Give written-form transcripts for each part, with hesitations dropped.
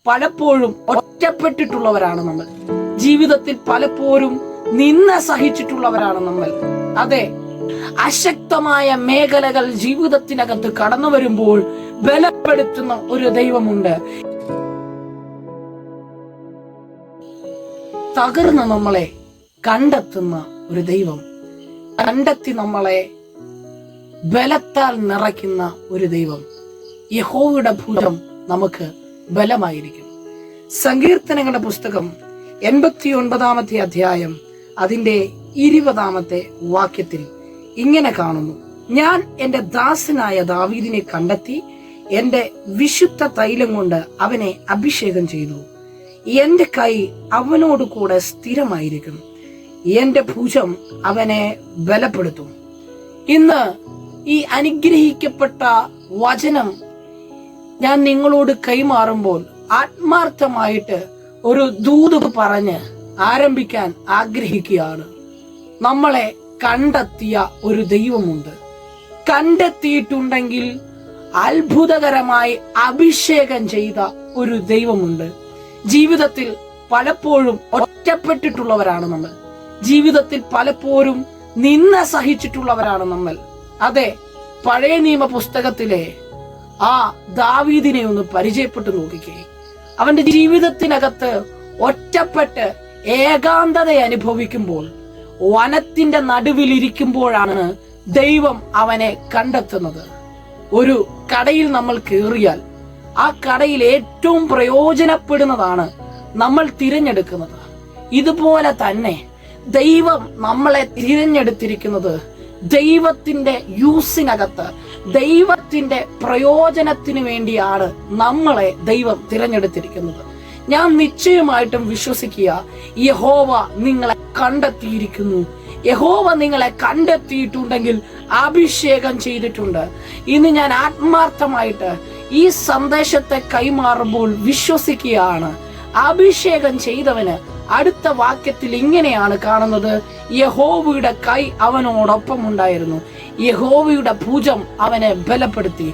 പലപ്പോഴും ഒറ്റപ്പെട്ടിട്ടുള്ളവരാണ് നമ്മൾ. ജീവിതത്തിൽ പലപ്പോഴും നിന്ന സഹിച്ചിട്ടുള്ളവരാണ് നമ്മൾ. അതെ, അശക്തമായ മേഖലകൾ ജീവിതത്തിനകത്ത് കടന്നു വരുമ്പോൾ ബലപ്പെടുത്തുന്ന ഒരു ദൈവമുണ്ട്. തകർന്ന് നമ്മളെ കണ്ടെത്തുന്ന ഒരു ദൈവം, കണ്ടെത്തി നമ്മളെ ബലത്താൽ നിറയ്ക്കുന്ന ഒരു ദൈവം. യഹോവയുടെ ഭുജം നമുക്ക് ബലമായിരിക്കും. സങ്കീർത്തനങ്ങളുടെ പുസ്തകം 89-ാമത്തെ അധ്യായം അതിന്റെ 20-ാമത്തെ വാക്യത്തിൽ ഇങ്ങനെ കാണുന്നു: ഞാൻ എന്റെ ദാസനായ ദാവീദിനെ കണ്ടെത്തി എന്റെ വിശുദ്ധ തൈലം കൊണ്ട് അവനെ അഭിഷേകം ചെയ്തു. എന്റെ കൈ അവനോട് കൂടെ സ്ഥിരമായിരിക്കും, എന്റെ ഭുജം അവനെ ബലപ്പെടുത്തും. ഇന്ന് ഈ അനുഗ്രഹിക്കപ്പെട്ട വചനം ഞാൻ നിങ്ങളോട് കൈമാറുമ്പോൾ ആത്മാർത്ഥമായിട്ട് ഒരു ദൂത് പറഞ്ഞ് ആരംഭിക്കാൻ ആഗ്രഹിക്കുകയാണ്. നമ്മളെ കണ്ടെത്തിയ ഒരു ദൈവമുണ്ട്. കണ്ടെത്തിയിട്ടുണ്ടെങ്കിൽ അത്ഭുതകരമായി അഭിഷേകം ചെയ്ത ഒരു ദൈവമുണ്ട്. ജീവിതത്തിൽ പലപ്പോഴും ഒറ്റപ്പെട്ടിട്ടുള്ളവരാണ് നമ്മൾ. ജീവിതത്തിൽ പലപ്പോഴും നിന്ന സഹിച്ചിട്ടുള്ളവരാണ് നമ്മൾ. അതെ, പഴയ നിയമ പുസ്തകത്തിലെ ആ ദാവീദിനെ ഒന്ന് പരിചയപ്പെട്ടു നോക്കിക്കേ. അവന്റെ ജീവിതത്തിനകത്ത് ഒറ്റപ്പെട്ട് ഏകാന്തത അനുഭവിക്കുമ്പോൾ, വനത്തിന്റെ നടുവിൽ ഇരിക്കുമ്പോഴാണ് ദൈവം അവനെ കണ്ടെത്തുന്നത്. ഒരു കടയിൽ നമ്മൾ കയറിയാൽ ആ കടയിൽ ഏറ്റവും പ്രയോജനപ്പെടുന്നതാണ് നമ്മൾ തിരഞ്ഞെടുക്കുന്നത്. ഇതുപോലെ തന്നെ ദൈവം നമ്മളെ തിരഞ്ഞെടുത്തിരിക്കുന്നത് ദൈവത്തിന്റെ യൂസിനകത്ത്, ദൈവത്തിന്റെ പ്രയോജനത്തിന് വേണ്ടിയാണ് നമ്മളെ ദൈവം തിരഞ്ഞെടുത്തിരിക്കുന്നത്. ഞാൻ നിശ്ചയമായിട്ടും വിശ്വസിക്കുക, യഹോവ നിങ്ങളെ കണ്ടെത്തിയിരിക്കുന്നു. യഹോവ നിങ്ങളെ കണ്ടെത്തിയിട്ടുണ്ടെങ്കിൽ അഭിഷേകം ചെയ്തിട്ടുണ്ട്. ഇന്ന് ഞാൻ ആത്മാർത്ഥമായിട്ട് ഈ സന്ദേശത്തെ കൈമാറുമ്പോൾ വിശ്വസിക്കുകയാണ്, അഭിഷേകം ചെയ്തവന് അടുത്ത വാക്യത്തിൽ ഇങ്ങനെയാണ് കാണുന്നത്: യഹോവയുടെ കൈ അവനോടൊപ്പം ഉണ്ടായിരുന്നു, യഹോവയുടെ ഭുജം അവനെ ബലപ്പെടുത്തി.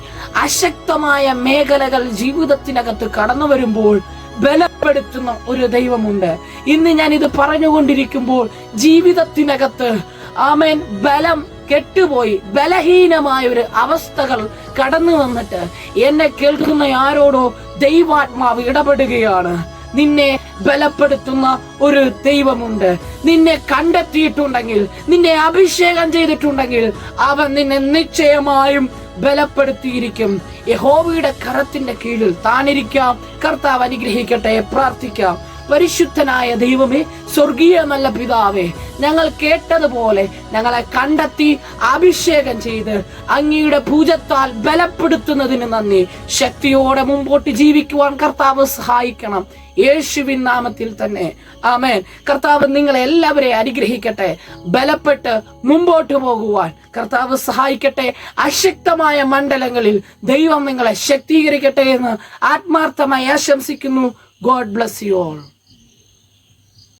അശക്തമായ മേഖലകൾ ജീവിതത്തിനകത്ത് കടന്നു വരുമ്പോൾ ബലപ്പെടുത്തുന്ന ഒരു ദൈവമുണ്ട്. ഇന്ന് ഞാൻ ഇത് പറഞ്ഞുകൊണ്ടിരിക്കുമ്പോൾ ജീവിതത്തിനകത്ത് ആമേൻ ബലം കെട്ടുപോയി ബലഹീനമായ ഒരു അവസ്ഥകൾ കടന്നു വന്നിട്ട് എന്നെ കേൾക്കുന്ന ആരോടോ ദൈവാത്മാവ് ഇടപെടുകയാണ്. നിന്നെ ബലപ്പെടുത്തുന്ന ഒരു ദൈവമുണ്ട്. നിന്നെ കണ്ടെത്തിയിട്ടുണ്ടെങ്കിൽ, നിന്നെ അഭിഷേകം ചെയ്തിട്ടുണ്ടെങ്കിൽ അവൻ നിന്നെ നിശ്ചയമായും ബലപ്പെടുത്തിയിരിക്കും. യഹോവയുടെ കരത്തിന്റെ കീഴിൽ താനിരിക്കാം. കർത്താവ് അനുഗ്രഹിക്കട്ടെ. പ്രാർത്ഥിക്കാം. പരിശുദ്ധനായ ദൈവമേ, സ്വർഗീയ നല്ല പിതാവേ, ഞങ്ങൾ കേട്ടതുപോലെ ഞങ്ങളെ കണ്ടെത്തി അഭിഷേകം ചെയ്ത് അങ്ങയുടെ ഭുജത്താൽ ബലപ്പെടുത്തുന്നതിന് നന്ദി. ശക്തിയോടെ മുമ്പോട്ട് ജീവിക്കുവാൻ കർത്താവ് സഹായിക്കണം. യേശുവിൻ നാമത്തിൽ തന്നെ ആമേൻ. കർത്താവ് നിങ്ങളെ എല്ലാവരെയും അനുഗ്രഹിക്കട്ടെ. ബലപ്പെട്ട് മുമ്പോട്ട് പോകുവാൻ കർത്താവ് സഹായിക്കട്ടെ. അശക്തമായ മണ്ഡലങ്ങളിൽ ദൈവം നിങ്ങളെ ശക്തീകരിക്കട്ടെ എന്ന് ആത്മാർത്ഥമായി ആശംസിക്കുന്നു. God bless you all.